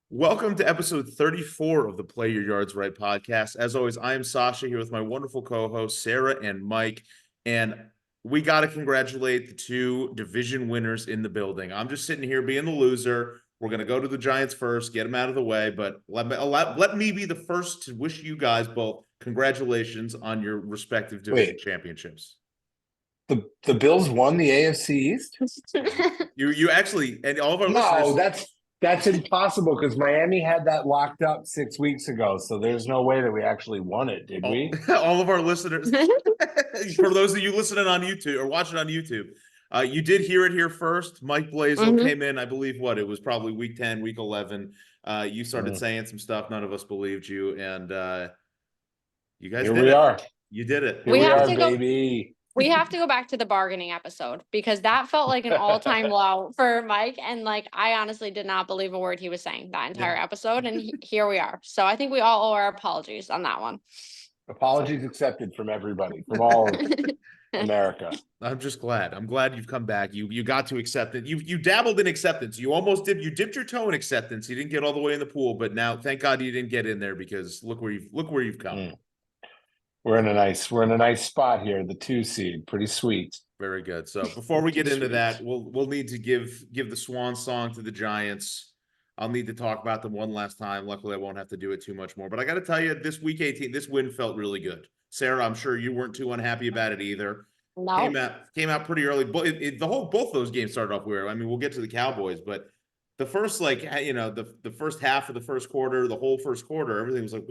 Welcome to episode 34 of the Play Your Yards Right podcast. As always, I am Sasha here with my wonderful co-hosts, Sarah and Mike. And we got to congratulate the two division winners in the building. I'm just sitting here being the loser. We're going to go to the Giants first, get them out of the way. But let me be the first to wish you guys both congratulations on your respective division Wait, championships. the Bills won the AFC East? You actually, and all of our No, listeners. that's impossible because Miami had that locked up 6 weeks ago. So there's no way that we actually won it, did we? All of our listeners, for those of you listening on YouTube or watching on YouTube, you did hear it here first. Mike Blazel came in, I believe, it was probably week 10, week 11. You started saying some stuff. None of us believed you. And you guys Here did we it. are. You did it. Here we are, baby. We have to go back to the bargaining episode because that felt like an all-time low for Mike. And I honestly did not believe a word he was saying that entire episode. And here we are. So I think we all owe our apologies on that one. Apologies accepted from everybody, from all of America. I'm just glad. I'm glad you've come back. You got to accept it. You dabbled in acceptance. You almost did. You dipped your toe in acceptance. You didn't get all the way in the pool, but now thank God you didn't get in there because look where you've come. We're in a nice spot here, the 2 seed. Pretty sweet. Very good. So before we get into that, we'll need to give the swan song to the Giants. I'll need to talk about them one last time. Luckily, I won't have to do it too much more. But I got to tell you, this week 18, this win felt really good. Sarah, I'm sure you weren't too unhappy about it either. No. Came out pretty early. But both those games started off weird. I mean, we'll get to the Cowboys, but the first the first half of the first quarter, the whole first quarter, everything was like,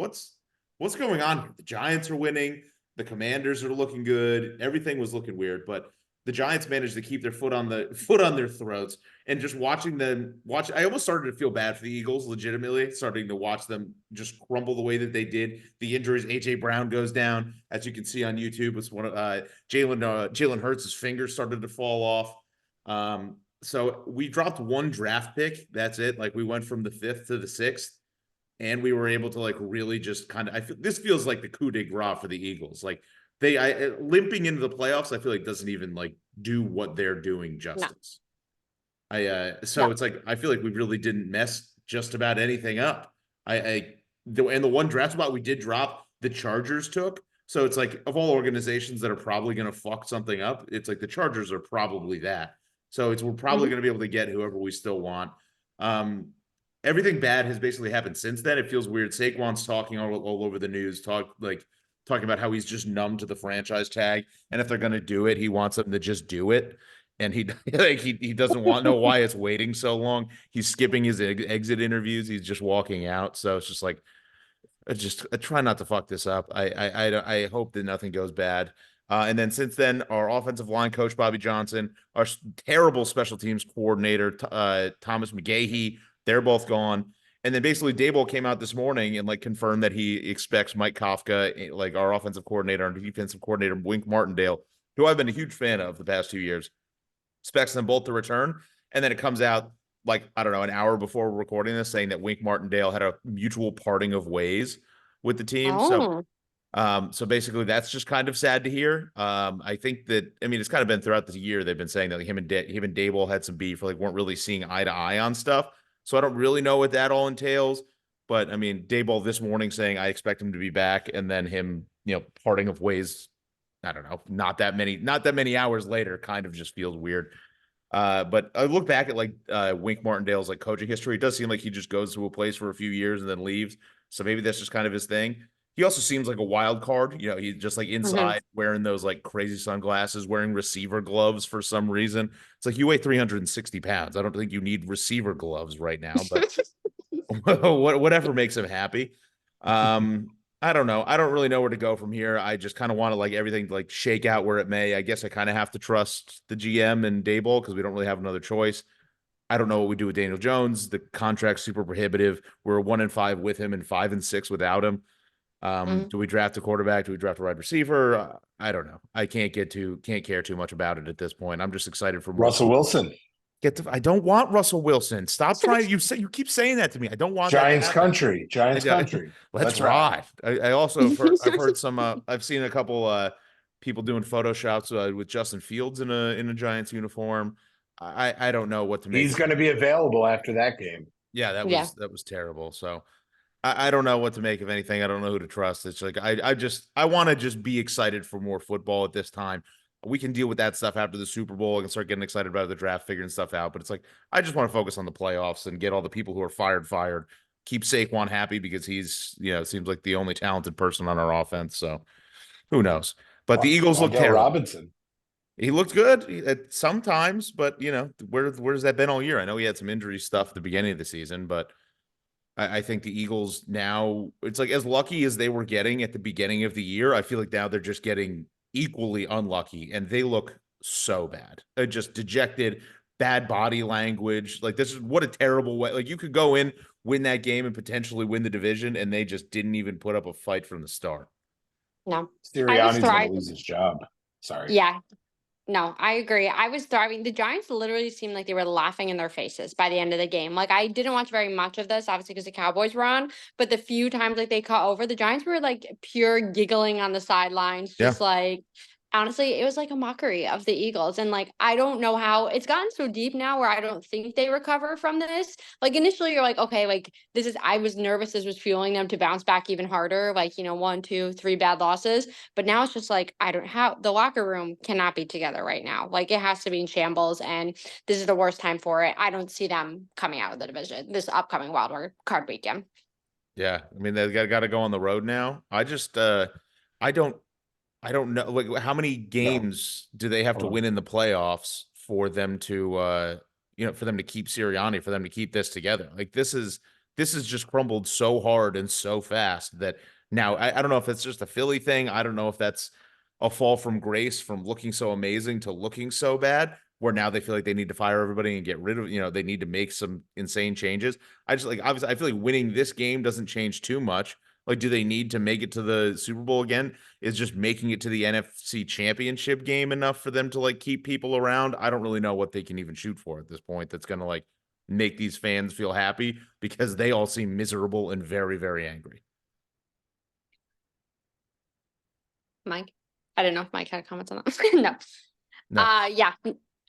what's going on here? The Giants are winning. The Commanders are looking good. Everything was looking weird, but the Giants managed to keep their foot on their throats. And just watching them I almost started to feel bad for the Eagles, legitimately, starting to watch them just crumble the way that they did. The injuries, AJ Brown goes down, as you can see on YouTube. It's one of Jalen Hurts' fingers started to fall off. So we dropped one draft pick. That's it. We went from the 5th to the 6th. And we were able to really just kind of, this feels like the coup de grace for the Eagles. Limping into the playoffs, I feel like doesn't even do what they're doing justice. No. It's I feel like we really didn't mess just about anything up. And the one draft spot we did drop, the Chargers took. So it's of all organizations that are probably going to fuck something up, it's the Chargers are probably that. So we're probably going to be able to get whoever we still want. Everything bad has basically happened since then. It feels weird. Saquon's talking all over the news, talking about how he's just numb to the franchise tag, and if they're going to do it, he wants them to just do it. And he doesn't know why it's waiting so long. He's skipping his exit interviews. He's just walking out. So it's just I try not to fuck this up. I hope that nothing goes bad. And then since then, our offensive line coach Bobby Johnson, our terrible special teams coordinator Thomas McGahee. They're both gone. And then basically Daboll came out this morning and confirmed that he expects Mike Kafka, our offensive coordinator and defensive coordinator, Wink Martindale, who I've been a huge fan of the past 2 years, expects them both to return. And then it comes out I don't know, an hour before we're recording this saying that Wink Martindale had a mutual parting of ways with the team. Oh. So basically that's just kind of sad to hear. I think that, it's kind of been throughout the year. They've been saying that him and Daboll had some beef, weren't really seeing eye to eye on stuff. So I don't really know what that all entails, but Daboll this morning saying I expect him to be back, and then him, parting of ways. I don't know, not that many hours later, kind of just feels weird. But I look back at Wink Martindale's coaching history. It does seem like he just goes to a place for a few years and then leaves. So maybe that's just kind of his thing. He also seems like a wild card. He's just inside wearing those crazy sunglasses, wearing receiver gloves for some reason. It's you weigh 360 pounds. I don't think you need receiver gloves right now, but whatever makes him happy. I don't know. I don't really know where to go from here. I just kind of want to everything to shake out where it may. I guess I kind of have to trust the GM and Daboll because we don't really have another choice. I don't know what we do with Daniel Jones. The contract's super prohibitive. We're 1-5 with him and 5-6 without him. Do we draft a quarterback? Do we draft a wide receiver? I don't know. I can't care too much about it at this point. I'm just excited for Russell Wilson. I don't want Russell Wilson. Stop trying. You keep saying that to me. I don't want Giants country. Let's ride. I also I've heard some. I've seen a couple people doing photoshops with Justin Fields in a Giants uniform. I don't know what to make. He's going to be available after that game. Yeah, Yeah. that was terrible. So I don't know what to make of anything. I don't know who to trust. It's like I want to just be excited for more football at this time. We can deal with that stuff after the Super Bowl and start getting excited about the draft, figuring stuff out. But it's like I just want to focus on the playoffs and get all the people who are fired. Keep Saquon happy because he's, seems like the only talented person on our offense. So who knows? But the Eagles look Wandale terrible. Robinson. He looked good at sometimes, but where's that been all year? I know he had some injury stuff at the beginning of the season, but I think the Eagles now, it's like as lucky as they were getting at the beginning of the year, I feel like now they're just getting equally unlucky and they look so bad. They're just dejected, bad body language. Like this is what a terrible way. Like you could go in, win that game and potentially win the division, and they just didn't even put up a fight from the start. No. Sirianni's going to lose his job. Sorry. Yeah. No, I agree. I was thriving. The Giants literally seemed like they were laughing in their faces by the end of the game. Like I didn't watch very much of this, obviously because the Cowboys were on, but the few times like they caught over, the Giants were like pure giggling on the sidelines, Yeah. just like honestly, it was like a mockery of the Eagles. And like I don't know how it's gotten so deep now where I don't think they recover from this. Like initially you're like, okay, like this is I was nervous this was fueling them to bounce back even harder, like 1, 2, 3 bad losses. But now it's just like I don't have the locker room cannot be together right now. Like it has to be in shambles, and this is the worst time for it. I don't see them coming out of the division this upcoming wild card weekend. Yeah. I mean, they got to go on the road now. I don't know. Like, how many games do they have to win in the playoffs for them to, for them to keep Sirianni, for them to keep this together? Like, this is just crumbled so hard and so fast that now I don't know if it's just a Philly thing. I don't know if that's a fall from grace from looking so amazing to looking so bad, where now they feel like they need to fire everybody and get rid of, they need to make some insane changes. I just like, obviously, I feel like winning this game doesn't change too much. Like, do they need to make it to the Super Bowl again? Is just making it to the NFC Championship game enough for them to like keep people around? I don't really know what they can even shoot for at this point that's going to like make these fans feel happy, because they all seem miserable and very, very angry. Mike, I don't know if Mike had comments on that. No. No. Yeah,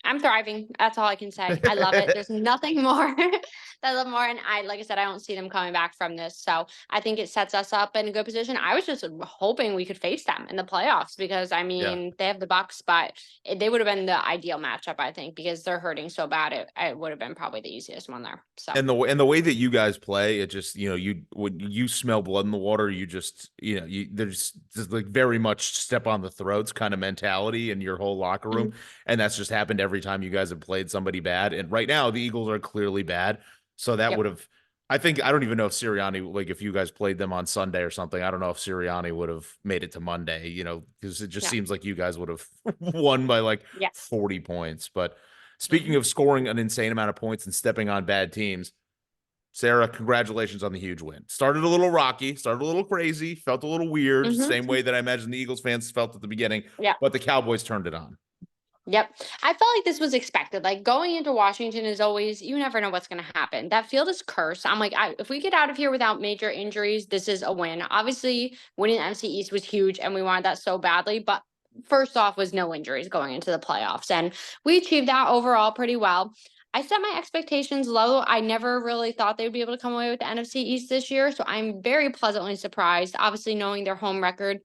I'm thriving. That's all I can say. I love it. There's nothing more that I love more. And like I said, I don't see them coming back from this. So I think it sets us up in a good position. I was just hoping we could face them in the playoffs because I mean, they have the Bucks, but they would have been the ideal matchup, I think, because they're hurting so bad. It would have been probably the easiest one there. So And the way that you guys play, it just, when you smell blood in the water, you just, there's just like very much step on the throats kind of mentality in your whole locker room. And that's just happened every time you guys have played somebody bad. And right now the Eagles are clearly bad. So that would have, I don't even know if Sirianni, like if you guys played them on Sunday or something, I don't know if Sirianni would have made it to Monday, because it just seems like you guys would have won by like 40 points. But speaking of scoring an insane amount of points and stepping on bad teams, Sarah, congratulations on the huge win. Started a little rocky, started a little crazy, felt a little weird, same way that I imagine the Eagles fans felt at the beginning. But the Cowboys turned it on. Yep. I felt like this was expected. Like going into Washington is always, you never know what's going to happen. That field is cursed. I'm like, if we get out of here without major injuries, this is a win. Obviously, winning the NFC East was huge and we wanted that so badly. But first off was no injuries going into the playoffs. And we achieved that overall pretty well. I set my expectations low. I never really thought they would be able to come away with the NFC East this year. So I'm very pleasantly surprised, obviously knowing their home record.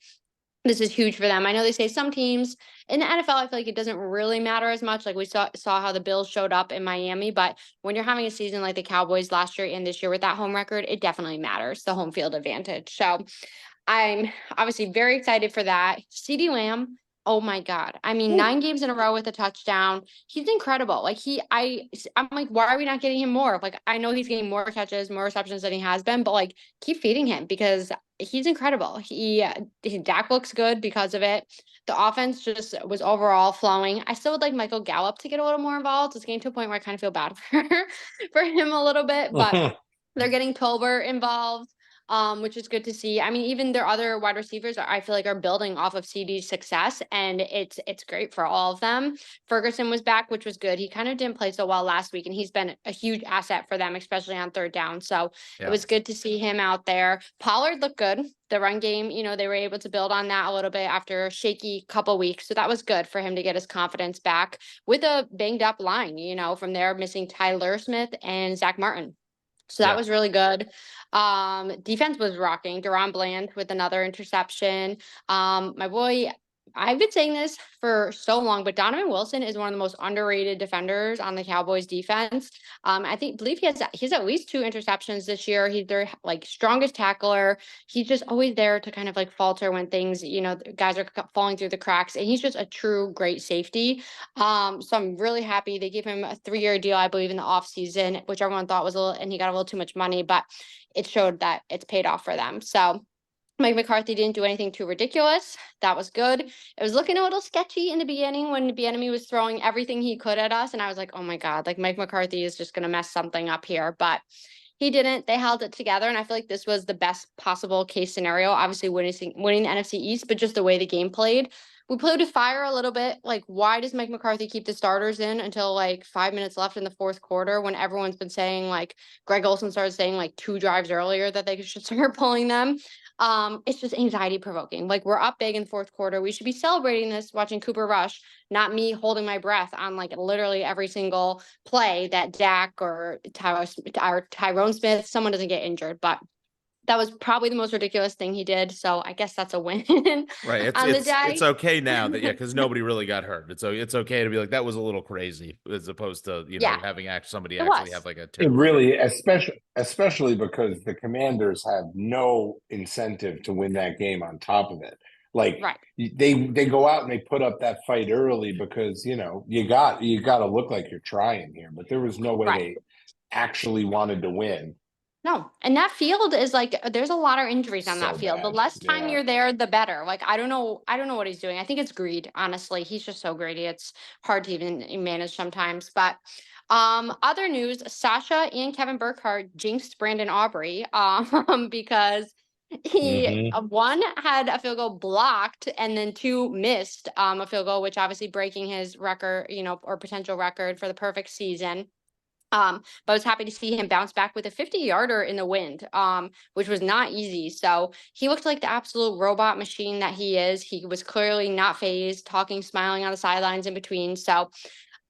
This is huge for them. I know they say some teams in the NFL, I feel like it doesn't really matter as much. Like we saw how the Bills showed up in Miami, but when you're having a season like the Cowboys last year and this year with that home record, it definitely matters, the home field advantage. So I'm obviously very excited for that. CeeDee Lamb, oh my God. I mean, 9 games in a row with a touchdown. He's incredible. Like I'm like, why are we not getting him more? Like, I know he's getting more catches, more receptions than he has been, but like keep feeding him because he's incredible. Dak looks good because of it. The offense just was overall flowing. I still would like Michael Gallup to get a little more involved. It's getting to a point where I kind of feel bad for him a little bit, but they're getting Tolbert involved. Which is good to see. I mean, even their other wide receivers I feel like are building off of CD's success, and it's great for all of them. Ferguson was back, which was good. He kind of didn't play so well last week, and he's been a huge asset for them, especially on third down. So it was good to see him out there. Pollard looked good. The run game, they were able to build on that a little bit after a shaky couple weeks. So that was good for him to get his confidence back with a banged up line, from there missing Tyler Smith and Zach Martin. So that Yeah. was really good. Defense was rocking. Deron Bland with another interception. My boy, I've been saying this for so long, but Donovan Wilson is one of the most underrated defenders on the Cowboys defense. Believe he's at least 2 interceptions this year. He's their like strongest tackler. He's just always there to kind of like falter when things, guys are falling through the cracks, and he's just a true great safety. So I'm really happy they gave him a 3-year deal, I believe, in the offseason, which everyone thought was and he got a little too much money, but it showed that it's paid off for them. So Mike McCarthy didn't do anything too ridiculous. That was good. It was looking a little sketchy in the beginning when the enemy was throwing everything he could at us. And I was like, oh my God, like Mike McCarthy is just going to mess something up here. But he didn't. They held it together. And I feel like this was the best possible case scenario. Obviously winning the NFC East, but just the way the game played. We played with fire a little bit. Like, why does Mike McCarthy keep the starters in until like 5 minutes left in the fourth quarter when everyone's been saying, like, Greg Olson started saying like 2 drives earlier that they should start pulling them? It's just anxiety provoking. Like, we're up big in the fourth quarter. We should be celebrating this, watching Cooper Rush, not me holding my breath on like literally every single play that Dak or Tyrone Smith, someone doesn't get injured. But that was probably the most ridiculous thing he did. So I guess that's a win Right. on the day. It's okay now that, because nobody really got hurt. It's okay to be like, that was a little crazy, as opposed to, Yeah, having somebody it actually was. have like a It terrible. really, especially because the Commanders have no incentive to win that game on top of it. Like Right. they go out and they put up that fight early because, you got to look like you're trying here, but there was no way Right. they actually wanted to win. No, and that field is like, there's a lot of injuries on that So field. The bad. less time Yeah. you're there, the better. Like, I don't know what he's doing. I think it's greed, honestly. He's just so greedy. It's hard to even manage sometimes. But other news, Sasha and Kevin Burkhardt jinxed Brandon Aubrey because he one had a field goal blocked and then 2 missed a field goal, which obviously breaking his record, or potential record for the perfect season. But I was happy to see him bounce back with a 50-yarder in the wind, which was not easy. So he looked like the absolute robot machine that he is. He was clearly not phased, talking, smiling on the sidelines in between. So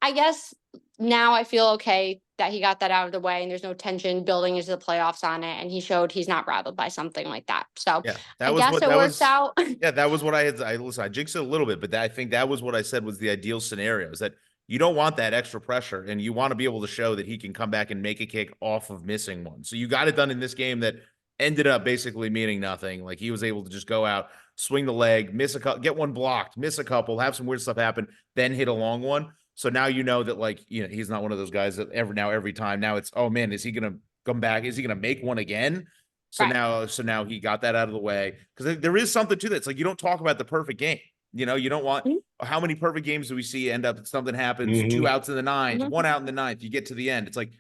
I guess now I feel okay that he got that out of the way and there's no tension building into the playoffs on it. And he showed he's not rattled by something like that. So Yeah, I guess it works out. Yeah, that was what I jinxed it a little bit, but I think that was what I said was the ideal scenario, is that you don't want that extra pressure, and you want to be able to show that he can come back and make a kick off of missing one. So you got it done in this game that ended up basically meaning nothing. Like, he was able to just go out, swing the leg, miss a couple, get one blocked, miss a couple, have some weird stuff happen, then hit a long one. So now that, like, he's not one of those guys that every time now it's, oh man, is he going to come back? Is he going to make one again? So now he got that out of the way, because there is something to that. It's like, you don't talk about the perfect game. You don't want, how many perfect games do we see end up, something happens, 2 outs in the ninth, 1 out in the ninth, you get to the end. It's like,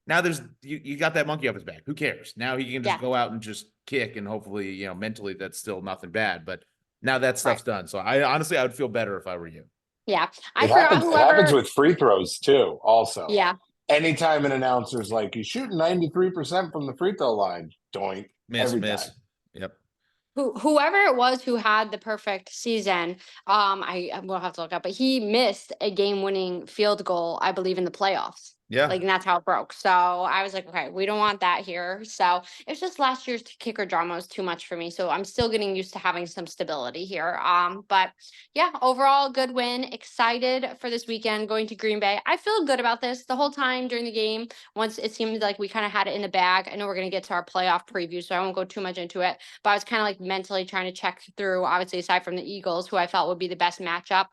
now you got that monkey off his back. Who cares? Now he can just go out and just kick, and hopefully, mentally that's still nothing bad. But now that stuff's done. So I would feel better if I were you. Yeah. It happens with free throws too, also. Yeah. Anytime an announcer's like, he's shooting 93% from the free throw line, doink. Miss. Time. Yep. Whoever it was who had the perfect season, I will have to look up, but he missed a game-winning field goal, I believe, in the playoffs. Yeah. Like, and that's how it broke. So I was like, okay, we don't want that here. So it's just last year's kicker drama was too much for me. So I'm still getting used to having some stability here. But yeah, overall good win. Excited for this weekend going to Green Bay. I feel good about this the whole time during the game. Once it seemed like we kind of had it in the bag. I know we're going to get to our playoff preview, so I won't go too much into it. But I was kind of like mentally trying to check through, obviously, aside from the Eagles, who I felt would be the best matchup.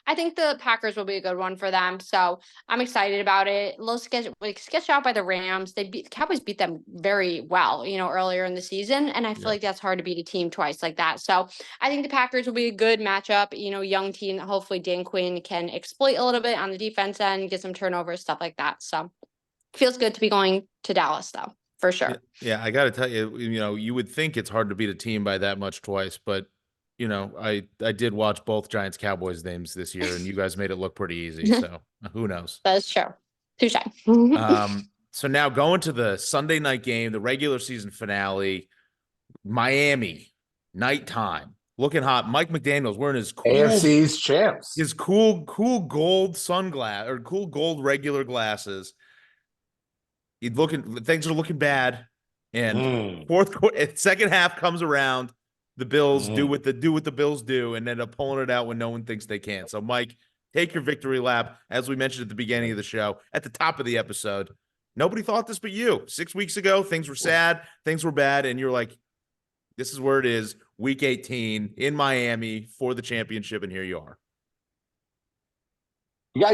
I think the Packers will be a good one for them. So I'm excited about it. A little sketched out by the Rams. The Cowboys beat them very well, earlier in the season. And I feel like that's hard to beat a team twice like that. So I think the Packers will be a good matchup, young team that hopefully Dan Quinn can exploit a little bit on the defense end, get some turnovers, stuff like that. So feels good to be going to Dallas, though, for sure. Yeah, I got to tell you, you would think it's hard to beat a team by that much twice, but I did watch both Giants Cowboys games this year, and you guys made it look pretty easy. So who knows? That's true. Touche. So now going to the Sunday night game, the regular season finale, Miami, nighttime, looking hot. Mike McDaniel's wearing his cool AFC East champs. His cool gold sunglass or cool gold regular glasses. things are looking bad, and Mm, second half comes around, the Bills do mm. what the Bills do, and end up pulling it out when no one thinks they can. So, Mike, take your victory lap, as we mentioned at the beginning of the show, at the top of the episode. Nobody thought this but you. 6 weeks ago, things were sad, things were bad, and you're like, this is where it is. Week 18 in Miami for the championship, and here you are. Yeah,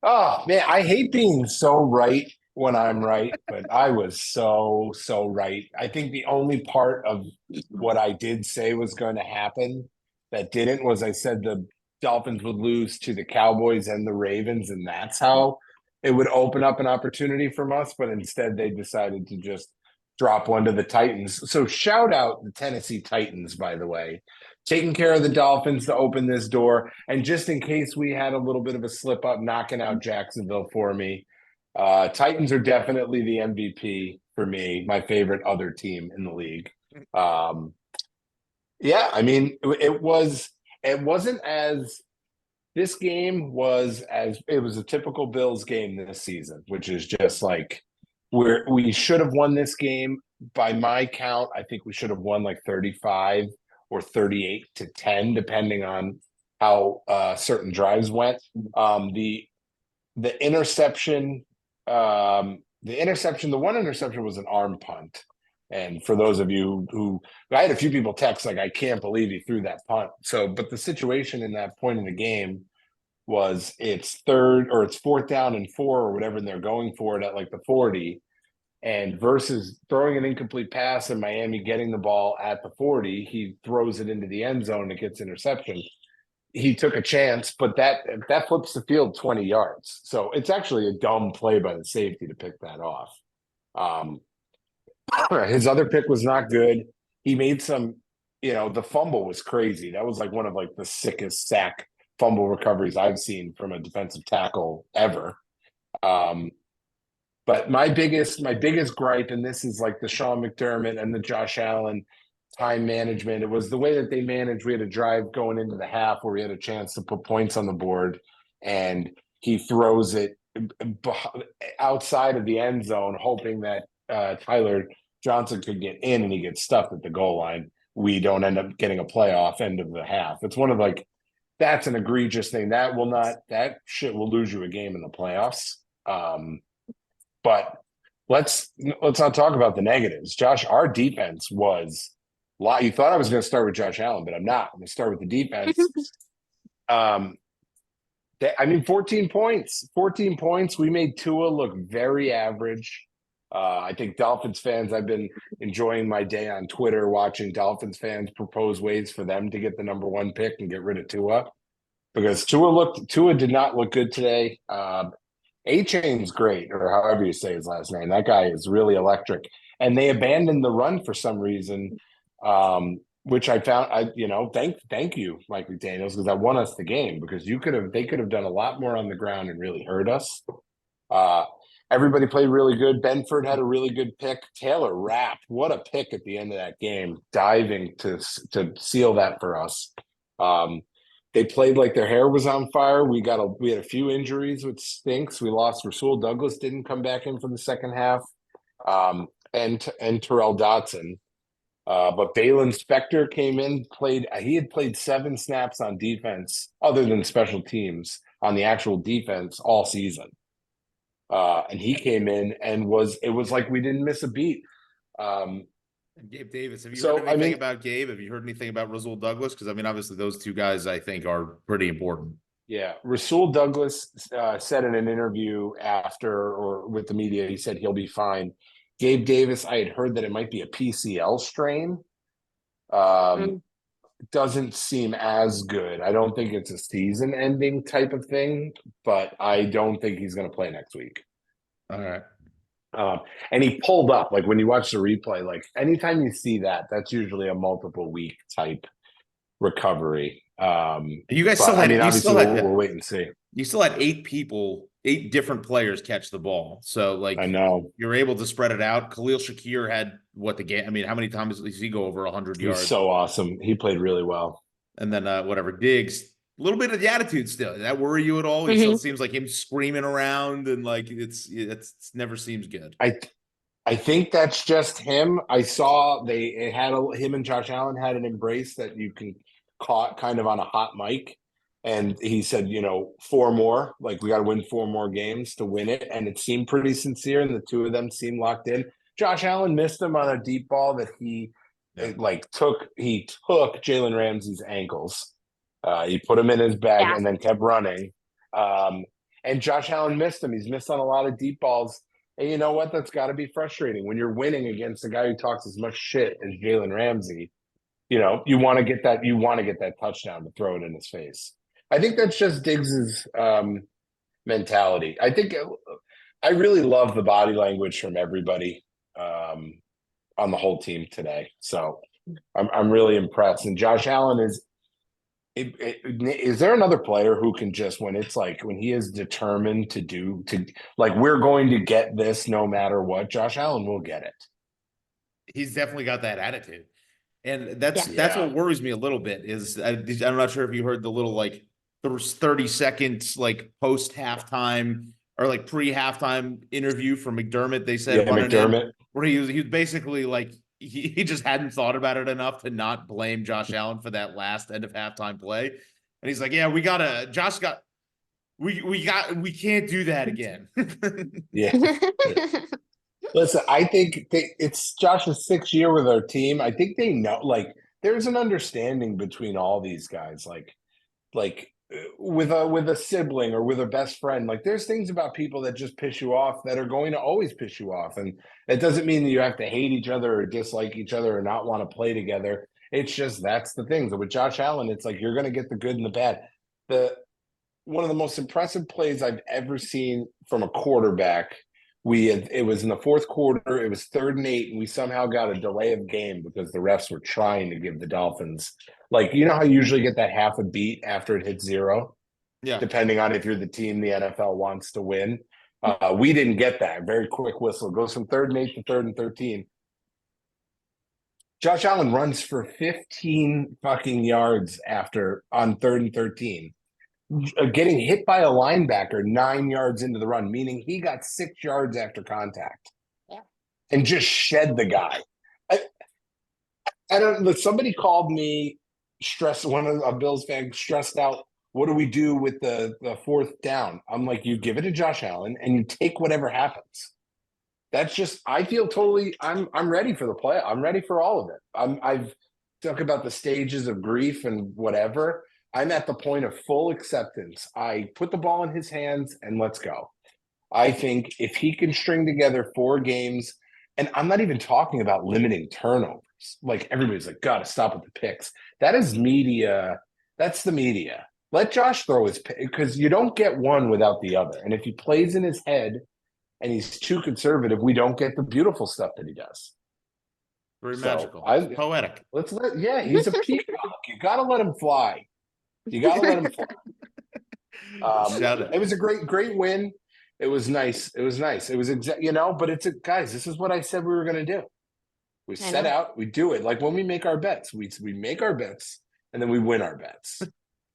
oh man, I hate being so right when I'm right, but I was so right. I think the only part of what I did say was going to happen that didn't was I said the Dolphins would lose to the Cowboys and the Ravens, and that's how it would open up an opportunity from us. But instead, they decided to just drop one to the Titans. So shout out the Tennessee Titans, by the way, taking care of the Dolphins to open this door. And just in case we had a little bit of a slip up, knocking out Jacksonville for me. Titans are definitely the MVP for me, my favorite other team in the league. Yeah, I mean, this game was it was a typical Bills game this season, which is just like we should have won this game by my count. I think we should have won like 35 or 38-10, depending on how certain drives went. The interception, the one interception was an arm punt. And for those of you who, I had a few people text like, I can't believe he threw that punt. So, but the situation in that point in the game was it's 4th down and 4 or whatever, and they're going for it at like the 40. And versus throwing an incomplete pass and Miami getting the ball at the 40, he throws it into the end zone and it gets interception. He took a chance, but that flips the field 20 yards. So it's actually a dumb play by the safety to pick that off. His other pick was not good. He made some, the fumble was crazy. That was like one of like the sickest sack fumble recoveries I've seen from a defensive tackle ever. But my biggest gripe, and this is like the Sean McDermott and the Josh Allen time management, it was the way that they managed. We had a drive going into the half where we had a chance to put points on the board, and he throws it outside of the end zone, hoping that Tyler Johnson could get in, and he gets stuffed at the goal line. We don't end up getting a playoff end of the half. It's one of like, that's an egregious thing. That shit will lose you a game in the playoffs. But let's not talk about the negatives. Josh, our defense was you thought I was going to start with Josh Allen, but I'm not. I'm going to start with the defense. 14 points. 14 points. We made Tua look very average. I think Dolphins fans, I've been enjoying my day on Twitter watching Dolphins fans propose ways for them to get the number 1 pick and get rid of Tua. Because Tua did not look good today. A-Chain's great, or however you say his last name. That guy is really electric. And they abandoned the run for some reason, which I found, thank you, Mike McDaniels, because that won us the game, because they could have done a lot more on the ground and really hurt us. Everybody played really good. Benford had a really good pick. Taylor Rapp, what a pick at the end of that game, diving to seal that for us. They played like their hair was on fire. We had a few injuries, which stinks. We lost Rasul Douglas, didn't come back in from the second half, and Terrell Dotson. But Valen Spector came in, he had played 7 snaps on defense, other than special teams, on the actual defense all season. And he came in and it was like we didn't miss a beat. And Gabe Davis, have you heard anything about Gabe? Have you heard anything about Rasul Douglas? Because, obviously those two guys, I think, are pretty important. Yeah. Rasul Douglas said in an interview after or with the media, he said he'll be fine. Gabe Davis, I had heard that it might be a PCL strain. Doesn't seem as good. I don't think it's a season-ending type of thing, but I don't think he's going to play next week. All right. And he pulled up, like when you watch the replay, like anytime you see that, that's usually a multiple week type recovery. You guys still had, we'll wait and see. You still had 8 different players catch the ball. So like, I know you're able to spread it out. Khalil Shakir had how many times did he go over 100 yards? He's so awesome. He played really well. And then Diggs little bit of the attitude still. Does that worry you at all? It still seems like him screaming around and like it's never seems good. I think that's just him. I saw him and Josh Allen had an embrace that you can caught kind of on a hot mic. And he said, 4 more, like we got to win 4 more games to win it. And it seemed pretty sincere. And the two of them seemed locked in. Josh Allen missed him on a deep ball that he took Jalen Ramsey's ankles. He put him in his bag and then kept running. And Josh Allen missed him. He's missed on a lot of deep balls. And you know what? That's got to be frustrating when you're winning against a guy who talks as much shit as Jalen Ramsey. You want to get that. You want to get that touchdown to throw it in his face. I think that's just Diggs's mentality. I really love the body language from everybody on the whole team today. So I'm really impressed. And Josh Allen is there another player who can just when he is determined to we're going to get this no matter what, Josh Allen will get it. He's definitely got that attitude. And that's what worries me a little bit is I'm not sure if you heard the little there was 30 seconds post halftime or pre halftime interview from McDermott. They said McDermott where he was basically he just hadn't thought about it enough to not blame Josh Allen for that last end of halftime play. And he's like, yeah, we can't do that again. Yeah. Listen, I think it's Josh's 6th year with our team. I think they know, there's an understanding between all these guys, with a sibling or with a best friend. There's things about people that just piss you off that are going to always piss you off. And it doesn't mean that you have to hate each other or dislike each other or not want to play together. It's just, that's the thing. So with Josh Allen, it's you're going to get the good and the bad. One of the most impressive plays I've ever seen from a quarterback, it was in the 4th quarter. It was 3rd and 8, and we somehow got a delay of game because the refs were trying to give the Dolphins, how you usually get that half a beat after it hits 0, depending on if you're the team the NFL wants to win. We didn't get that. Very quick whistle. Goes from 3rd and 8 to 3rd and 13. Josh Allen runs for 15 fucking yards on 3rd and 13. Getting hit by a linebacker 9 yards into the run, meaning he got 6 yards after contact and just shed the guy. I don't know. Somebody called me stressed. One of a Bills fan stressed out. What do we do with the 4th down? I'm like, you give it to Josh Allen and you take whatever happens. That's just, I feel totally, I'm ready for the play. I'm ready for all of it. I've talked about the stages of grief and whatever. I'm at the point of full acceptance. I put the ball in his hands and let's go. I think if he can string together 4 games, and I'm not even talking about limiting turnovers. Everybody's gotta stop with the picks. That is media. That's the media. Let Josh throw his pick because you don't get one without the other. And if he plays in his head and he's too conservative, we don't get the beautiful stuff that he does. Very magical. Poetic. He's a peacock. You gotta let him fly. You got to let him fly. It was a great win. It was nice. It was but guys, this is what I said we were going to do. We set out, we do it. When we make our bets, we make our bets and then we win our bets.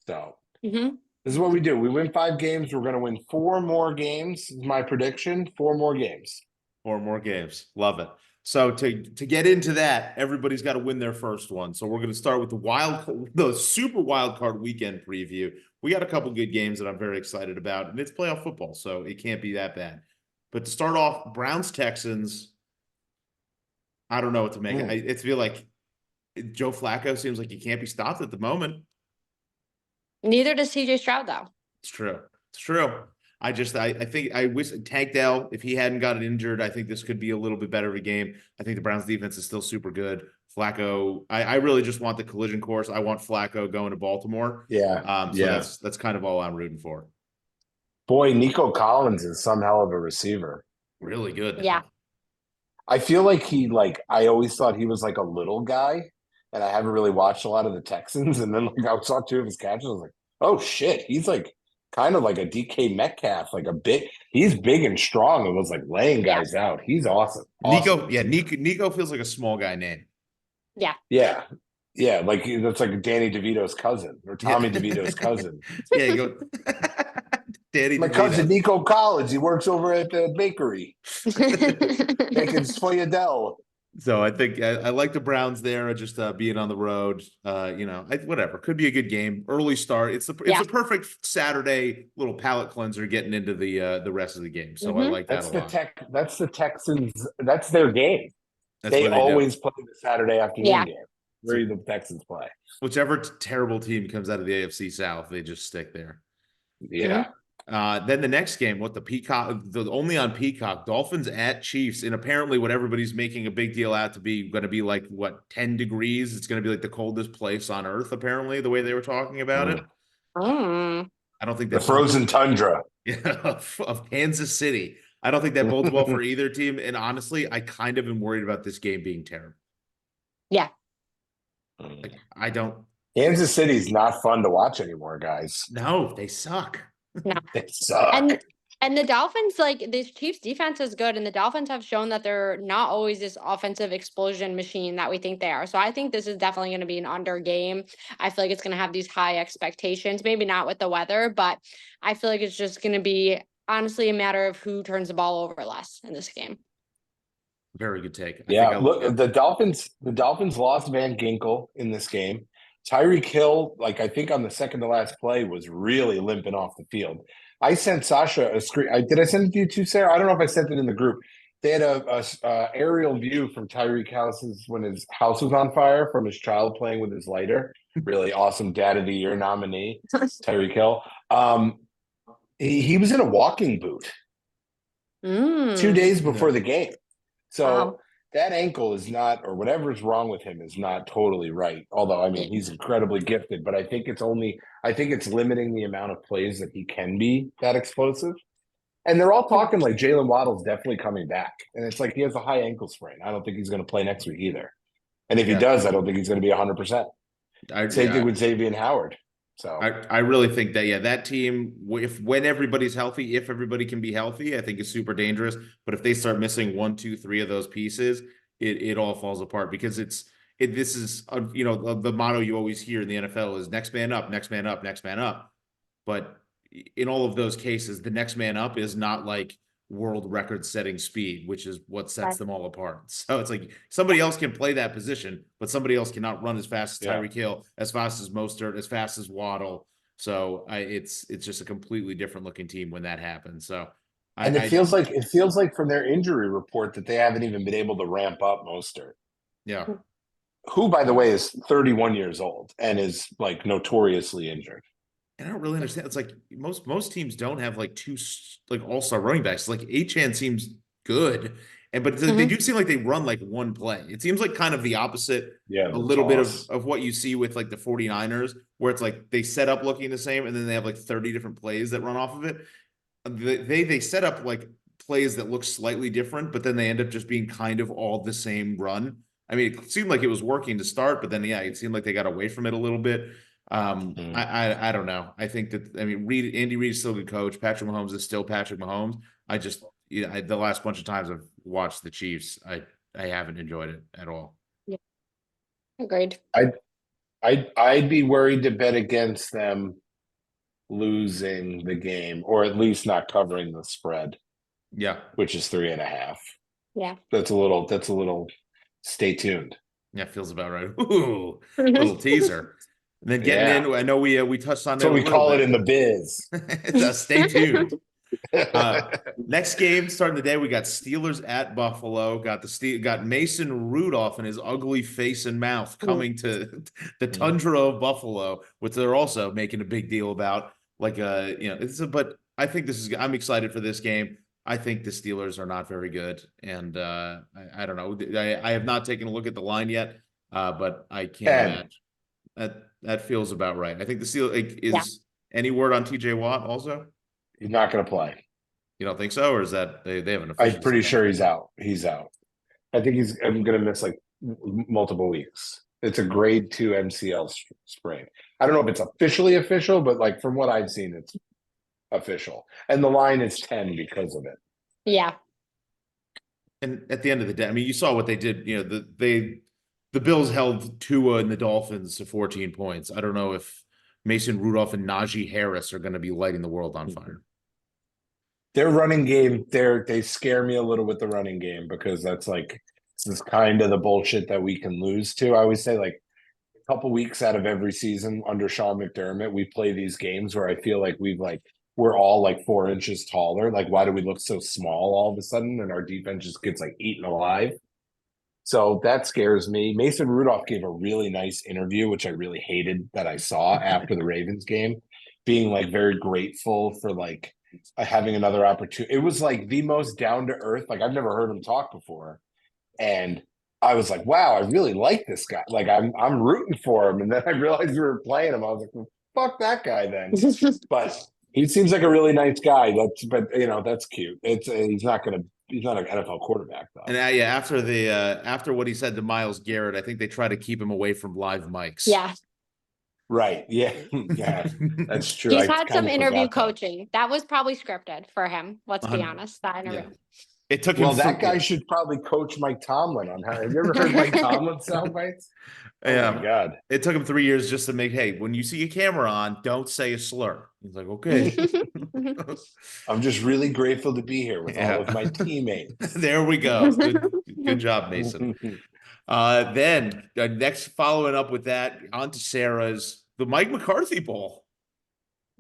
So this is what we do. We win 5 games. We're going to win 4 more games. Is my prediction. 4 more games. 4 more games. Love it. So to get into that, everybody's got to win their first one. So we're going to start with the super wild card weekend preview. We got a couple good games that I'm very excited about, and it's playoff football, so it can't be that bad. But to start off, Browns Texans. I don't know what to make. It feel like Joe Flacco seems like he can't be stopped at the moment. Neither does CJ Stroud, though. It's true. I think I wish Tank Dell, if he hadn't gotten injured, I think this could be a little bit better of a game. I think the Browns defense is still super good. Flacco, I really just want the collision course. I want Flacco going to Baltimore. That's kind of all I'm rooting for. Boy, Nico Collins is some hell of a receiver. Really good. Yeah. I feel I always thought he was a little guy, and I haven't really watched a lot of the Texans. And then I saw 2 of his catches. I was like, oh shit, he's kind of like a DK Metcalf, he's big and strong and was laying guys out. He's awesome. Nico feels like a small guy name. Yeah. Yeah. Yeah, like that's like Danny DeVito's cousin or Tommy Yeah. DeVito's cousin. Yeah, you go Danny My cousin DeVito. Nico Collins, he works over at the bakery making Soyadell. So I think I like the Browns there, just being on the road. Whatever, could be a good game. Early start. It's Yeah. a perfect Saturday little palate cleanser getting into the rest of the game. So I Mhm. like that a lot. That's the Texans. That's their game. That's They what they do. always play the Saturday afternoon Yeah. game. Where the Texans play. Whichever terrible team comes out of the AFC South, they just stick there. Yeah. Then the next game, the Peacock, only on Peacock, Dolphins at Chiefs, and apparently what everybody's making a big deal out to be going to be like 10 degrees. It's going to be like the coldest place on earth, apparently, the way they were talking about it. Mm. I don't think The that frozen tundra of Kansas City. I don't think that bodes well for either team. And honestly, I kind of am worried about this game being terrible. Yeah. Like, I don't. Kansas City's not fun to watch anymore, guys. No, they suck. No. They suck. And the Dolphins, like this Chiefs defense is good, and the Dolphins have shown that they're not always this offensive explosion machine that we think they are. So I think this is definitely going to be an under game. I feel like it's going to have these high expectations, maybe not with the weather, but I feel like it's just going to be honestly a matter of who turns the ball over less in this game. Very good take. Look, the Dolphins lost Van Ginkel in this game. Tyreek Hill, like I think on the second to last play, was really limping off the field. I sent Sasha a screen. Did I send it to you too, Sarah? I don't know if I sent it in the group. They had a aerial view from Tyreek houses when his house was on fire from his child playing with his lighter. Really awesome Dad of the Year nominee, Tyreek Hill. He was in a walking boot 2 days before the game. So that ankle is not, or whatever's wrong with him is not totally right. Although, I mean, he's incredibly gifted, but I think it's limiting the amount of plays that he can be that explosive. And they're all talking like Jalen Waddle's definitely coming back. And it's like he has a high ankle sprain. I don't think he's going to play next week either. And if he does, I don't think he's going to be 100%. Same thing with Xavier Howard. So I really think that, that team, when everybody's healthy, if everybody can be healthy, I think is super dangerous. But if they start missing 1, 2, 3 of those pieces, it all falls apart because this is, the motto you always hear in the NFL is next man up, next man up, next man up. But in all of those cases, the next man up is not like world record setting speed, which is what sets them all apart. So it's like somebody else can play that position, but somebody else cannot run as fast as Tyreek Hill, as fast as Mostert, as fast as Waddle. So it's just a completely different looking team when that happens. So it feels like from their injury report that they haven't even been able to ramp up Mostert. Yeah. Who, by the way, is 31 years old and is like notoriously injured. And I don't really understand. It's like most teams don't have like 2 like all-star running backs. Like Achane seems good, but they do seem like they run like one play. It seems like kind of the opposite. Yeah, a little bit of what you see with like the 49ers, where it's like they set up looking the same, and then they have like 30 different plays that run off of it. They set up like plays that look slightly different, but then they end up just being kind of all the same run. I mean, it seemed like it was working to start, but then it seemed like they got away from it a little bit. I don't know. I think that, Andy Reid is still a good coach. Patrick Mahomes is still Patrick Mahomes. I just, the last bunch of times I've watched the Chiefs, I haven't enjoyed it at all. Yeah. Agreed. I'd be worried to bet against them losing the game, or at least not covering the spread. Yeah. Which is 3.5. Yeah. That's a little stay tuned. Yeah, feels about right. Ooh, little teaser. And then getting in, I know we touched on that. So we call it in the biz. Stay tuned. Next game starting the day, we got Steelers at Buffalo. Got Mason Rudolph and his ugly face and mouth coming to the tundra of Buffalo, which they're also making a big deal about. But I think I'm excited for this game. I think the Steelers are not very good, and I don't know. I have not taken a look at the line yet, but I can't imagine. That feels about right. I think the Steelers is any word on TJ Watt also? He's not going to play. You don't think so, or is that they haven't? I'm pretty sure he's out. He's out. I think I'm going to miss like multiple weeks. It's a grade 2 MCL sprain. I don't know if it's officially official, but like from what I've seen, it's official. And the line is 10 because of it. Yeah. And at the end of the day, you saw what they did. They the Bills held Tua and the Dolphins to 14 points. I don't know if Mason Rudolph and Najee Harris are going to be lighting the world on fire. Their running game, they scare me a little with the running game because that's like this is kind of the bullshit that we can lose to. I always say like a couple weeks out of every season under Sean McDermott, we play these games where I feel like we're all like 4 inches taller. Like, why do we look so small all of a sudden? And our defense just gets like eaten alive. So that scares me. Mason Rudolph gave a really nice interview, which I really hated that I saw after the Ravens game, being like very grateful for like having another opportunity. It was like the most down to earth. Like I've never heard him talk before, and I was like, wow, I really like this guy. Like I'm rooting for him. And then I realized we were playing him. I was like, well, fuck that guy then. But he seems like a really nice guy. That's cute. He's not an NFL quarterback though. And yeah, after what he said to Myles Garrett, I think they try to keep him away from live mics. Yeah. Right. Yeah. Yeah. That's true. He's had some interview coaching. That was probably scripted for him. Let's be honest. That interview. Yeah. It took him. Well, that guy should probably coach Mike Tomlin on how. Have you ever heard Mike Tomlin sound bites? Yeah. Oh my God. It took him 3 years just to make, hey, when you see a camera on, don't say a slur. He's like, okay. I'm just really grateful to be here with all of my teammates. There we go. Good job, Mason. Then next, following up with that, on to Sarah's the Mike McCarthy Bowl.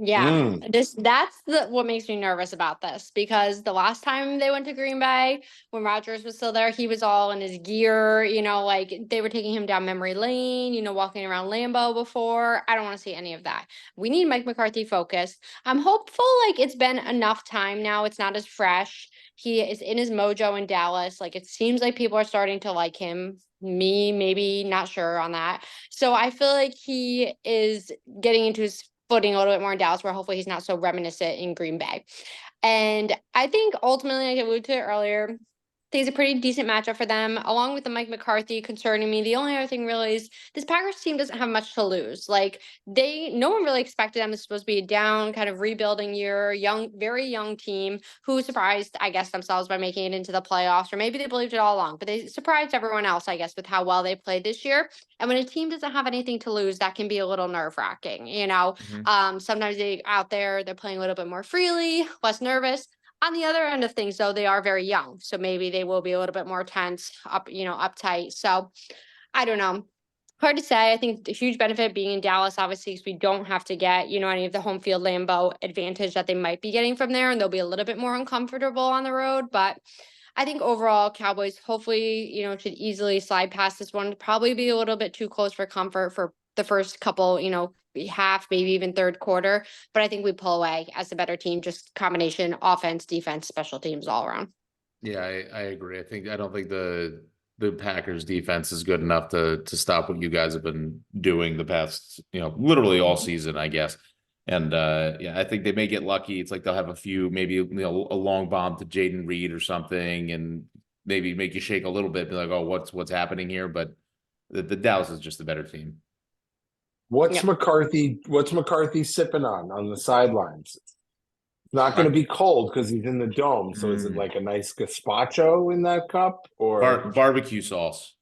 Yeah, that's what makes me nervous about this, because the last time they went to Green Bay, when Rodgers was still there, he was all in his gear, like they were taking him down memory lane, walking around Lambeau before. I don't want to see any of that. We need Mike McCarthy focused. I'm hopeful, like it's been enough time now. It's not as fresh. He is in his mojo in Dallas. Like it seems like people are starting to like him. Me, maybe not sure on that. So I feel like he is getting into his footing a little bit more in Dallas, where hopefully he's not so reminiscent in Green Bay. And I think ultimately, like I alluded to earlier, I think it's a pretty decent matchup for them, along with the Mike McCarthy concerning me. The only other thing really is this Packers team doesn't have much to lose. Like no one really expected them. It's supposed to be a down kind of rebuilding year, very young team who surprised, I guess, themselves by making it into the playoffs, or maybe they believed it all along, but they surprised everyone else, I guess, with how well they played this year. And when a team doesn't have anything to lose, that can be a little nerve-wracking, Sometimes they're playing a little bit more freely, less nervous. On the other end of things, though, they are very young, so maybe they will be a little bit more tense, uptight. So I don't know. Hard to say. I think the huge benefit being in Dallas, obviously, because we don't have to get, any of the home field Lambeau advantage that they might be getting from there, and they'll be a little bit more uncomfortable on the road. But I think overall, Cowboys hopefully, should easily slide past this one. Probably be a little bit too close for comfort for the first couple, half, maybe even third quarter. But I think we pull away as the better team, just combination offense, defense, special teams all around. Yeah, I agree. I don't think the Packers defense is good enough to stop what you guys have been doing the past, literally all season, I guess. And I think they may get lucky. It's like they'll have a few, maybe a long bomb to Jaden Reed or something, and maybe make you shake a little bit, be like, oh, what's happening here? But the Dallas is just a better team. What's McCarthy sipping on the sidelines? It's not going to be cold because he's in the dome. So is it like a nice gazpacho in that cup, or barbecue sauce?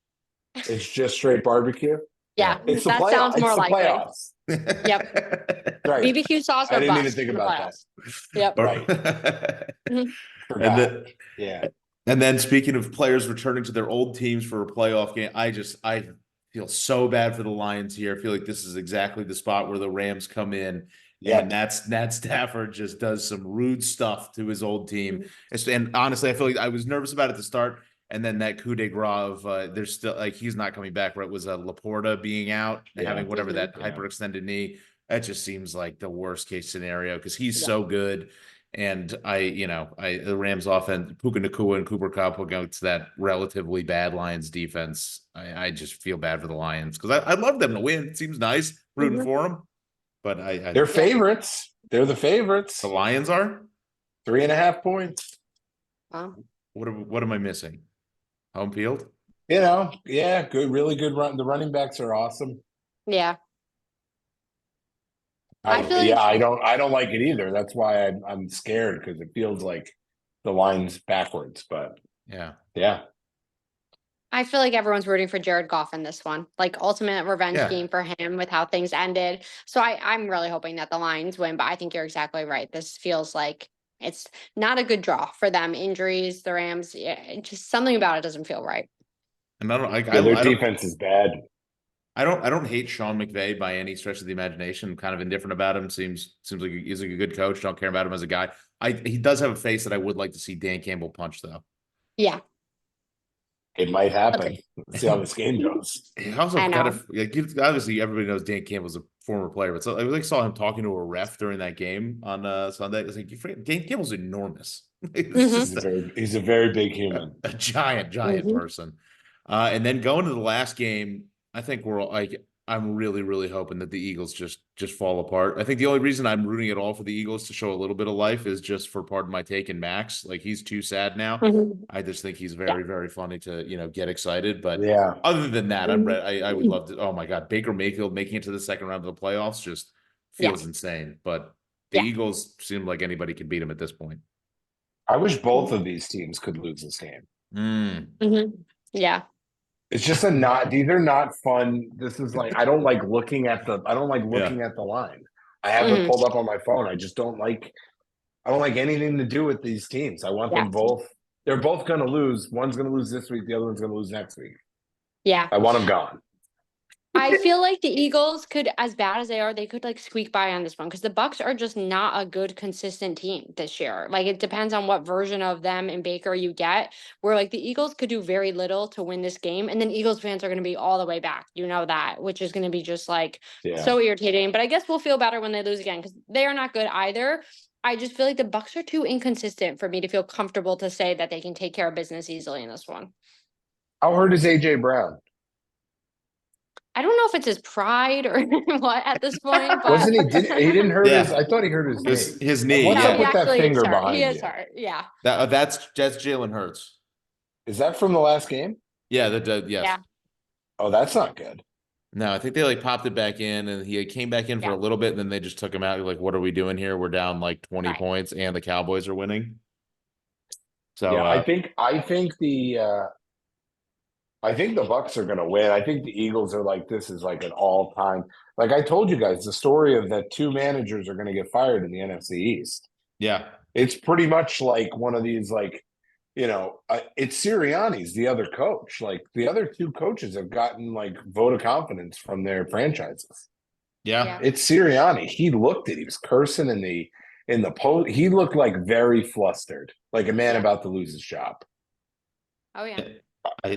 It's just straight barbecue. Yeah, it's the that sounds more likely. Playoffs. Yep. Right. BBQ sauce. I didn't even think about that. Yep. Right. And then speaking of players returning to their old teams for a playoff game, I feel so bad for the Lions here. I feel like this is exactly the spot where the Rams come in. Yeah, and Nat Stafford just does some rude stuff to his old team. And honestly, I feel like I was nervous about it at the start. And then that coup de grace of there's still like he's not coming back. Right? It was Laporta being out and having whatever that hyperextended knee. That just seems like the worst case scenario because he's so good. And the Rams offense, Puka Nacua and Cooper Kupp against that relatively bad Lions defense. I just feel bad for the Lions because I love them to win. It seems nice rooting for them. But they're favorites. They're the favorites. The Lions are 3.5 points. Wow. What am I missing? Home field? Good, really good run. The running backs are awesome. Yeah. I don't like it either. That's why I'm scared because it feels like the line's backwards. But yeah. I feel like everyone's rooting for Jared Goff in this one, like ultimate revenge Yeah. game for him with how things ended. So I'm really hoping that the Lions win, but I think you're exactly right. This feels like it's not a good draw for them. Injuries, the Rams, just something about it doesn't feel right. And I don't, Yeah, their I don't, defense is bad. I don't hate Sean McVay by any stretch of the imagination. I'm kind of indifferent about him. Seems like he's like a good coach. Don't care about him as a guy. He does have a face that I would like to see Dan Campbell punch though. Yeah. It might happen. Okay. Let's see how this game goes. He also I kind know. of like, obviously everybody knows Dan Campbell's a former player, but so I like saw him talking to a ref during that game on Sunday. It's like, you forget, Dan Campbell's enormous. It's Mhm. just He's a very big human. a giant Mhm. person. And then going to the last game, I think we're like, I'm really hoping that the Eagles just fall apart. I think the only reason I'm rooting at all for the Eagles to show a little bit of life is just for, pardon my take, and Max. Like, he's too sad now. Mhm. I just think he's Yeah. very funny to, get excited. But Yeah. other than that, I would Mhm. love to. Oh my God, Baker Mayfield making it to the second round of the playoffs just feels insane. But the Yeah. Eagles seem like anybody can beat them at this point. I wish both of these teams could lose this game. Mhm. Yeah. It's just these are not fun. This is like I don't like looking at the line. I have it Mhm. pulled up on my phone. I don't like anything to do with these teams. I want them Yeah. both. They're both going to lose. One's going to lose this week. The other one's going to lose next week. Yeah. I want them gone. I feel like the Eagles could, as bad as they are, they could like squeak by on this one because the Bucks are just not a good, consistent team this year. Like it depends on what version of them and Baker you get. Where like the Eagles could do very little to win this game, and then Eagles fans are going to be all the way back. You know that, which is going to be just like so irritating. But I guess we'll feel better when they lose again because they are not good either. I just feel like the Bucks are too inconsistent for me to feel comfortable to say that they can take care of business easily in this one. How hurt is AJ Brown? I don't know if it's his pride or what at this point, but Wasn't he? He didn't hurt his. I thought he hurt his knee. His knee. What's no, up he with that actually is finger hurt. behind He is you? hurt. Yeah. That's Jalen Hurts. Is that from the last game? Yeah, yes. Yeah. Oh, that's not good. No, I think they like popped it back in, and he came back in for a little bit, and then they just took him out. Like, what are we doing here? We're down like 20 points, and the Cowboys are winning. So yeah, I think the Bucks are going to win. I think the Eagles are like, this is like an all-time. Like I told you guys, the story of that two managers are going to get fired in the NFC East. Yeah, it's pretty much like one of these, like, it's Sirianni's the other coach. Like the other two coaches have gotten like vote of confidence from their franchises. Yeah. It's Sirianni. He was cursing in the post. He looked like very flustered, like a man about to lose his job. Oh yeah. I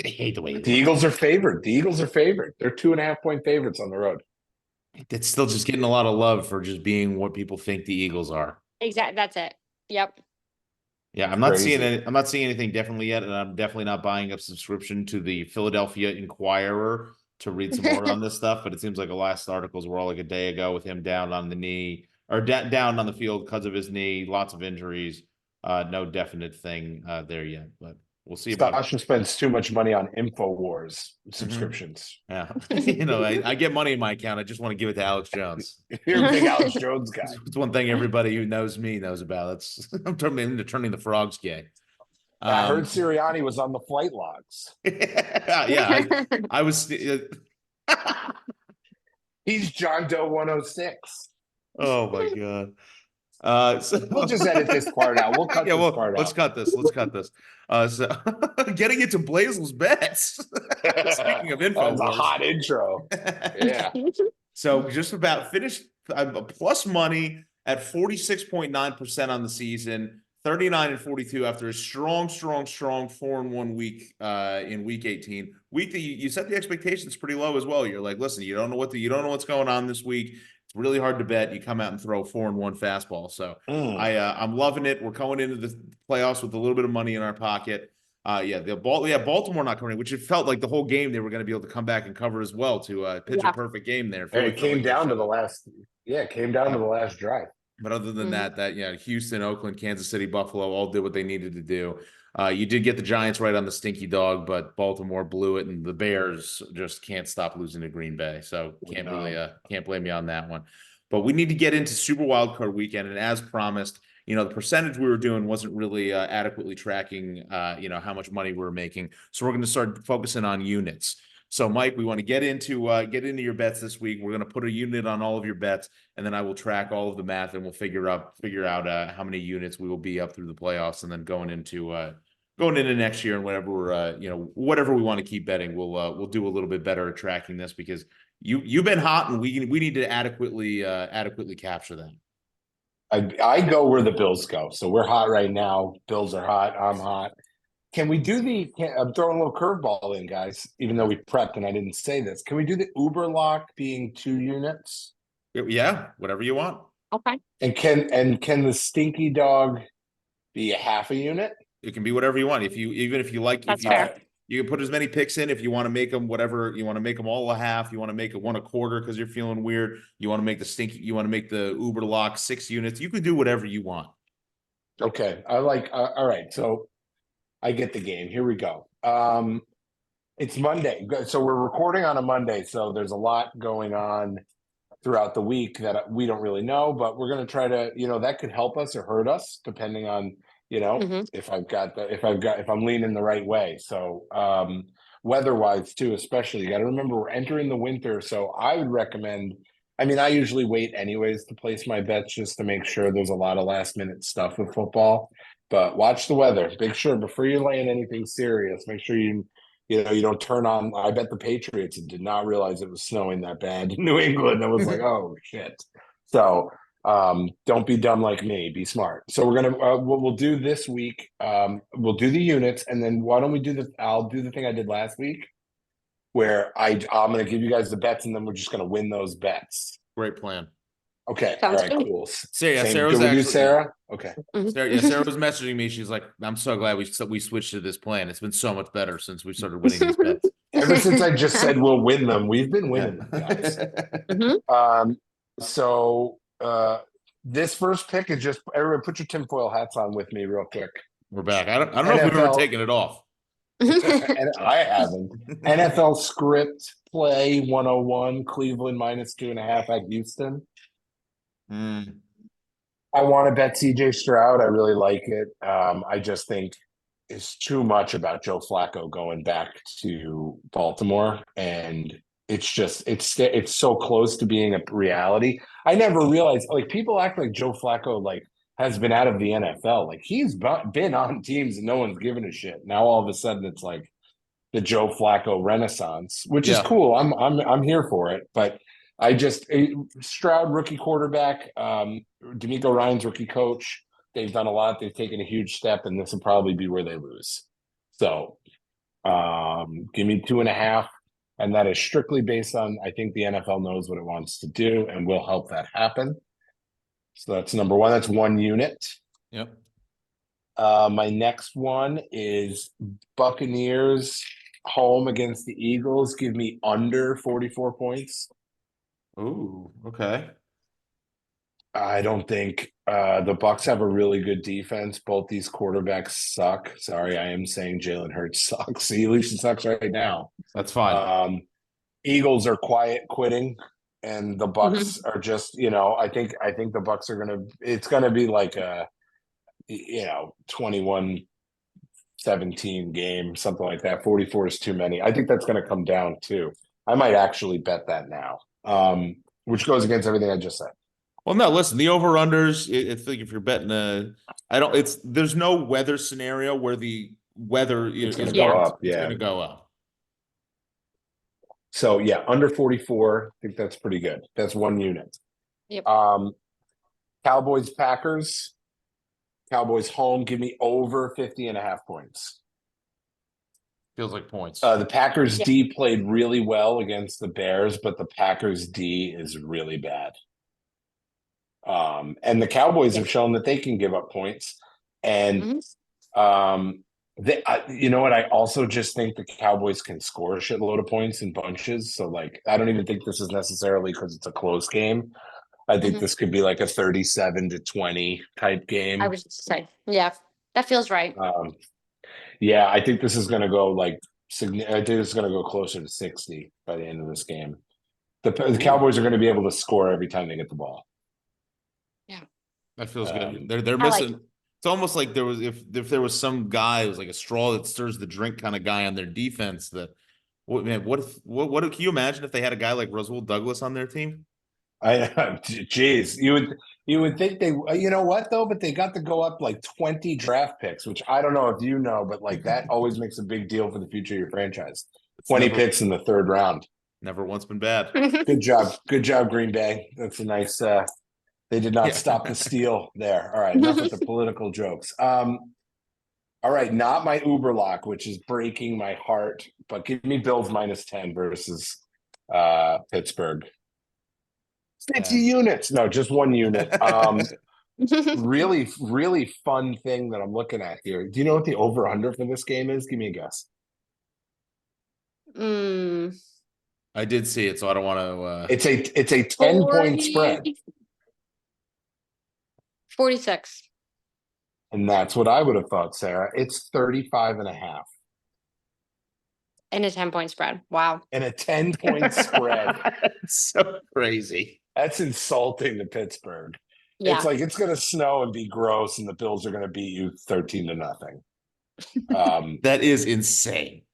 hate the way the Eagles are favored. The Eagles are favored. They're 2.5-point favorites on the road. It's still just getting a lot of love for just being what people think the Eagles are. Exactly. That's it. Yep. Yeah, I'm not seeing anything definitely yet, and I'm definitely not buying a subscription to the Philadelphia Inquirer to read some more on this stuff. But it seems like the last articles were all like a day ago with him down on the knee or down on the field because of his knee, lots of injuries. No definite thing there yet, but we'll see. Sasha spends too much money on InfoWars subscriptions. Mm-hmm. Yeah, I get money in my account. I just want to give it to Alex Jones. You're a big Alex Jones guy. It's one thing everybody who knows me knows about. I'm turning the frogs gay. I heard Sirianni was on the flight logs. Yeah, I was. He's John Doe 106. Oh my God. So we'll just edit this part out. We'll cut this part out. Let's cut this. So getting into Blazel's bets. Speaking of info, that was a hot intro. Yeah. So just about finished plus money at 46.9% on the season, 39-42 after a strong 4-1 week in week 18. Week that you set the expectations pretty low as well. You're like, listen, you don't know what's going on this week. It's really hard to bet. You come out and throw 4-1 fastball. So I'm loving it. We're going into the playoffs with a little bit of money in our pocket. Baltimore not coming in, which it felt like the whole game they were going to be able to come back and cover as well to pitch a perfect game there. It came down to the last. Yeah, it came down to the last drive. But other than that, Houston, Oakland, Kansas City, Buffalo all did what they needed to do. You did get the Giants right on the stinky dog, but Baltimore blew it, and the Bears just can't stop losing to Green Bay. So can't blame you on that one. But we need to get into Super Wildcard Weekend, and as promised, the percentage we were doing wasn't really adequately tracking, how much money we were making. So we're going to start focusing on units. So Mike, we want to get into your bets this week. We're going to put a unit on all of your bets, and then I will track all of the math, and we'll figure out how many units we will be up through the playoffs, and then going into next year and whatever we want to keep betting, we'll do a little bit better at tracking this, because you've been hot, and we need to adequately capture that. I go where the Bills go. So we're hot right now. Bills are hot. I'm hot. Can we do I'm throwing a little curveball in, guys, even though we prepped and I didn't say this. Can we do the Uber lock being 2 units? Yeah, whatever you want. Okay. And can the stinky dog be a half a unit? It can be whatever you want. Even if you like, That's fair. You can put as many picks in if you want to make them whatever. You want to make them all a half. You want to make it 1 1/4 because you're feeling weird. You want to make you want to make the Uber lock 6 units. You can do whatever you want. Okay. I like, all right. So I get the game. Here we go. It's Monday. So we're recording on a Monday. So there's a lot going on throughout the week that we don't really know, but we're going to try to, that could help us or hurt us depending on, if I'm leaning the right way. So, weather-wise too, especially, you got to remember we're entering the winter. So I would recommend, I usually wait anyways to place my bets just to make sure there's a lot of last minute stuff with football, but watch the weather. Make sure before you're laying anything serious, make sure you don't turn on. I bet the Patriots and did not realize it was snowing that bad in New England. I was like, oh shit. So, don't be dumb like me, be smart. So we're going to, what we'll do this week, we'll do the units, and then why don't we I'll do the thing I did last week where I'm going to give you guys the bets, and then we're just going to win those bets. Great plan. Okay. Sounds all right, good. cool. Sarah was actually, Sarah? Okay. Sarah was messaging me. She's like, I'm so glad we switched to this plan. It's been so much better since we started winning these bets. Ever since I just said we'll win them, we've been winning them, guys. So this first pick is just, everyone put your tinfoil hats on with me real quick. We're back. I don't know if we've ever taken it off. And I haven't. NFL script play 101, Cleveland -2.5 at Houston. I want to bet CJ Stroud. I really like it. I just think it's too much about Joe Flacco going back to Baltimore, and it's so close to being a reality. I never realized, like, people act like Joe Flacco has been out of the NFL. Like, he's been on teams and no one's given a shit. Now all of a sudden it's like the Joe Flacco renaissance, which is cool. I'm here for it, but Stroud, rookie quarterback, D'Amico Ryan's rookie coach. They've done a lot. They've taken a huge step, and this will probably be where they lose. So, give me 2.5, and that is strictly based on, I think the NFL knows what it wants to do and will help that happen. So that's number 1. That's 1 unit. Yep. My next one is Buccaneers home against the Eagles. Give me under 44 points. Ooh, okay. I don't think the Bucs have a really good defense. Both these quarterbacks suck. Sorry, I am saying Jalen Hurts sucks. At least he sucks right now. That's fine. Eagles are quiet quitting, and the Bucs are just, I think the Bucs are it's gonna be like a 21-17 game, something like that. 44 is too many. I think that's gonna come down too. I might actually bet that now. Which goes against everything I just said. Well, no, listen, the over-unders, I think if you're betting there's no weather scenario where the weather is going to go up. It's going to go up. So, under 44, I think that's pretty good. That's 1 unit. Yep. Cowboys, Packers. Cowboys home, give me over 50.5 points. Feels like points. The Packers D played really well against the Bears, but the Packers D is really bad. And the Cowboys have shown that they can give up points. And you know what? I also just think the Cowboys can score a shitload of points in bunches. So, I don't even think this is necessarily because it's a close game. I think this could be like a 37-20 type game. I was just saying, that feels right. I think this is going to go I think this is going to go closer to 60 by the end of this game. The Cowboys are going to be able to score every time they get the ball. Yeah. That feels good. They're I like missing. It's almost like there was if there was some guy who was like a straw that stirs the drink kind of guy on their defense. That what man? What can you imagine if they had a guy like Rasul Douglas on their team? Geez, you would think they, you know what though, but they got to go up like 20 draft picks, which I don't know if you know, but like that always makes a big deal for the future of your franchise. It's 20 picks in the third round. never once been bad. Good job, Green Bay. That's a nice. They did not stop the steal there. All right, enough with the political jokes. All right, not my Uber lock, which is breaking my heart, but give me Bills -10 versus Pittsburgh. 60 units. No, just one unit. Really fun thing that I'm looking at here. Do you know what the over-under for this game is? Give me a guess. I did see it, so I don't want to. It's a 10-point spread. 46. And that's what I would have thought, Sarah. It's 35.5. And a 10-point spread. Wow. And a 10-point spread. It's so crazy. That's insulting to Pittsburgh. Yeah. It's like it's going to snow and be gross, and the Bills are going to beat you 13-0. That is insane.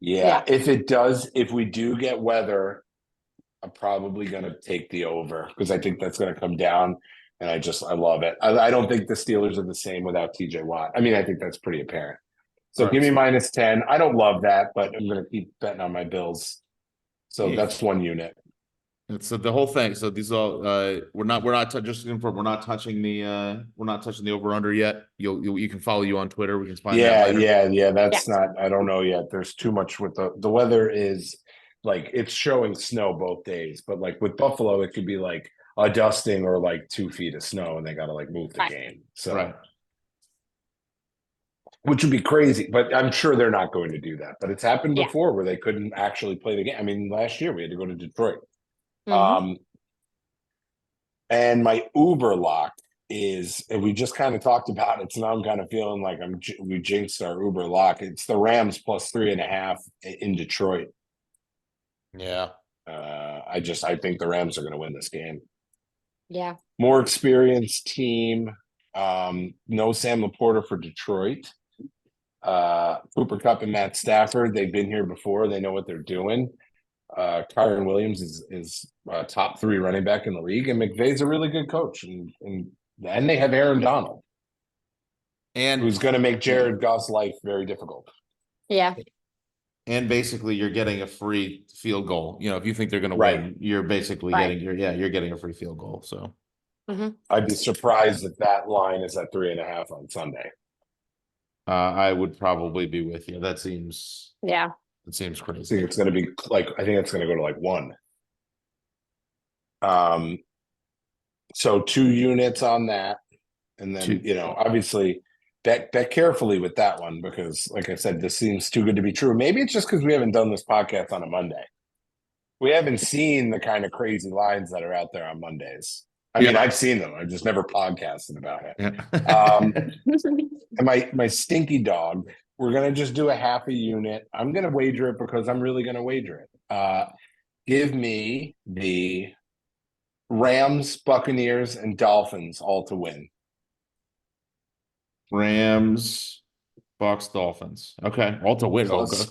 Yeah, if we do get weather, I'm probably going to take the over because I think that's going to come down, and I love it. I don't think the Steelers are the same without TJ Watt. I mean, I think that's pretty apparent. So give me -10. I don't love that, but I'm going to keep betting on my Bills. So that's one unit. So the whole thing. So these all we're not touching the over under yet. You can follow you on Twitter. We can find that later. Yeah. That's not. I don't know yet. There's too much with the weather is like it's showing snow both days, but like with Buffalo, it could be like a dusting or like 2 feet of snow, and they got to like move the game. So. Which would be crazy, but I'm sure they're not going to do that. But it's happened before where they couldn't actually play the game. I mean, last year we had to go to Detroit. And my Uber lock is, and we just kind of talked about it, so now I'm kind of feeling like we jinxed our Uber lock. It's the Rams +3.5 in Detroit. Yeah. I think the Rams are going to win this game. Yeah. More experienced team. No Sam Laporta for Detroit. Cooper Kupp and Matt Stafford, they've been here before. They know what they're doing. Kyron Williams is top 3 running back in the league, and McVay's a really good coach. And they have Aaron Donald, and who's going to make Jared Goff's life very difficult. Yeah. And basically, you're getting a free field goal. You know, if you think they're going to win, you're basically you're getting a free field goal. So I'd be surprised if that line is at 3.5 on Sunday. I would probably be with you. That seems it seems crazy. I think it's going to be like I think it's going to go to like 1. So 2 units on that, and then obviously bet carefully with that one because, like I said, this seems too good to be true. Maybe it's just because we haven't done this podcast on a Monday. We haven't seen the kind of crazy lines that are out there on Mondays. I mean, I've seen them. I've just never podcasted about it. And my stinky dog, we're going to just do a half a unit. I'm going to wager it because I'm really going to wager it. Give me the Rams, Buccaneers, and Dolphins all to win. Rams, Bucks, Dolphins. Okay, all to win. Plus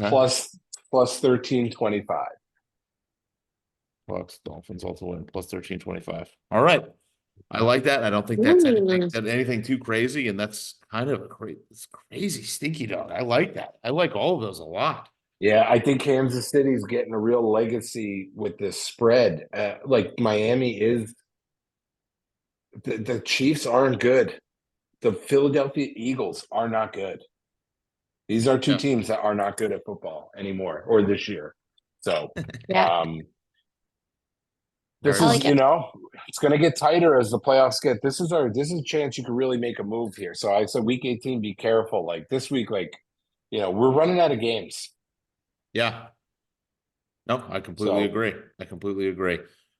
13.25. Bucks, Dolphins, all to win. Plus 13.25. All right. I like that. I don't think that's anything too crazy, and that's kind of it's crazy stinky dog. I like that. I like all of those a lot. Yeah, I think Kansas City's getting a real legacy with this spread. Like Miami is, the Chiefs aren't good. The Philadelphia Eagles are not good. These are 2 teams that are not good at football anymore or this year. So, this is, it's going to get tighter as the playoffs get. This is a chance you can really make a move here. So I said week 18, be careful. Like this week, we're running out of games. Yeah. No, I completely agree.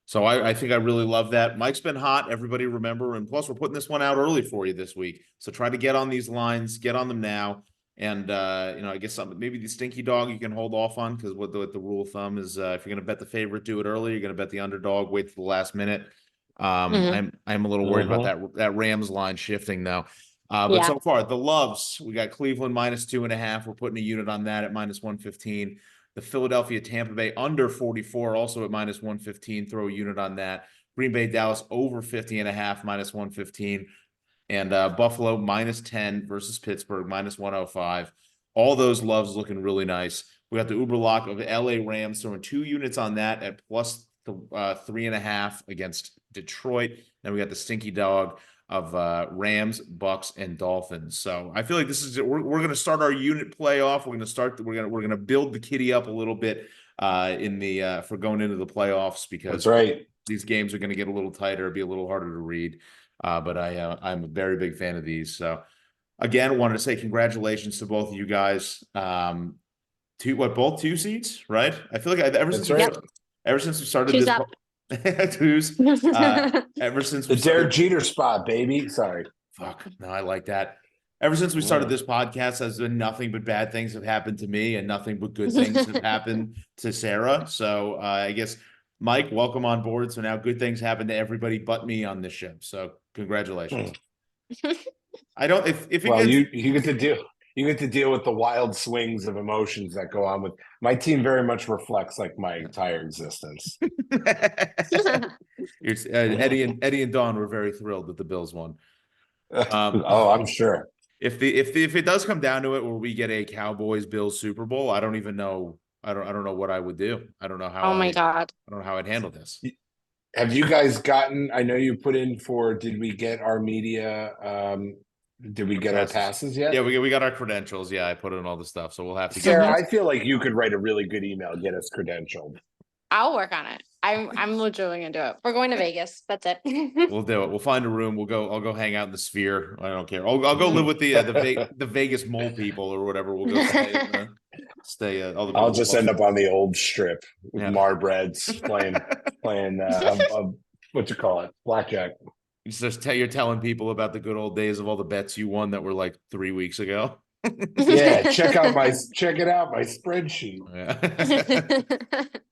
So I think I really love that. Mike's been hot. Everybody remember. And plus we're putting this one out early for you this week. So try to get on these lines, get on them now. And, I guess maybe the stinky dog you can hold off on because what the rule of thumb is if you're going to bet the favorite, do it early. You're going to bet the underdog, wait till the last minute. I'm a little worried about that Rams line shifting though. But so far, the Loves, we got Cleveland -2.5. We're putting a unit on that at -115. The Philadelphia Tampa Bay under 44, also at -115. Throw a unit on that. Green Bay Dallas over 50.5, -115. And Buffalo -10 versus Pittsburgh -105. All those Loves looking really nice. We got the Uber lock of LA Rams, throwing 2 units on that at +3.5 against Detroit. Then we got the stinky dog of Rams, Bucks, and Dolphins. So I feel like this is we're going to start our unit playoff. We're going to build the kitty up a little bit for going into the playoffs, because that's right. These games are going to get a little tighter, be a little harder to read. But I'm a very big fan of these. So again, wanted to say congratulations to both of you guys. Both 2 seeds, right? I feel like ever since we started Two's this. up. Twos. Ever since The Derek Jeter spot, baby. Sorry. Fuck. No, I like that. Ever since we started this podcast, has been nothing but bad things have happened to me, and nothing but good things have happened to Sarah. So I guess, Mike, welcome on board. So now good things happen to everybody but me on this ship. So congratulations. I don't. If it Well, gets, you get to deal with the wild swings of emotions that go on with my team. Very much reflects like my entire existence. Eddie and Dawn were very thrilled that the Bills won. I'm sure. If it does come down to it, where we get a Cowboys Bills Super Bowl, I don't even know. I don't know what I would do. I don't know how. Oh my God. I don't know how I'd handle this. Have you guys gotten? I know you put in for. Did we get our media? Did we get our passes yet? Yeah, we got our credentials. Yeah, I put in all the stuff, so we'll have to. Sarah, I feel like you could write a really good email, get us credentialed. I'll work on it. I'm legitimately gonna do it. We're going to Vegas. That's it. We'll do it. We'll find a room. I'll go hang out in the Sphere. I don't care. I'll go live with the Vegas mole people or whatever. We'll go stay. I'll just end up on the old strip with Marbreds playing what you call it, blackjack. You're telling people about the good old days of all the bets you won that were like 3 weeks ago. Yeah, check it out, my spreadsheet. Yeah.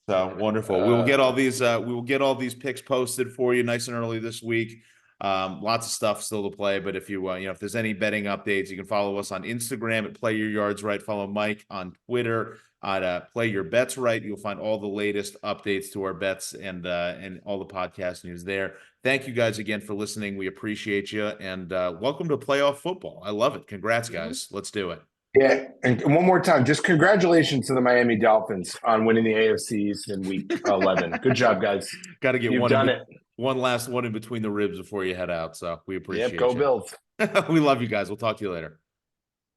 So wonderful. We will get all these picks posted for you nice and early this week. Lots of stuff still to play, but if if there's any betting updates, you can follow us on Instagram at Play Your Yards Right. Follow Mike on Twitter at Play Your Bets Right. You'll find all the latest updates to our bets and all the podcast news there. Thank you guys again for listening. We appreciate you, and welcome to playoff football. I love it. Congrats, guys. Let's do it. Yeah, and one more time, just congratulations to the Miami Dolphins on winning the AFC East in Week 11. Good job, guys. Got to get one last one in between the ribs before you head out. So we appreciate it. Go Bills. We love you guys. We'll talk to you later.